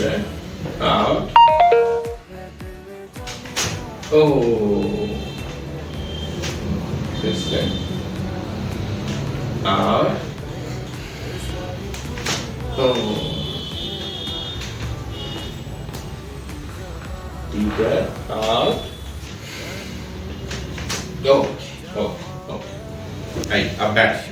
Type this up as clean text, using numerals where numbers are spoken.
breath out. Oh, this way. Out. Oh. Deep breath out. Go. Oh. Hey, up back.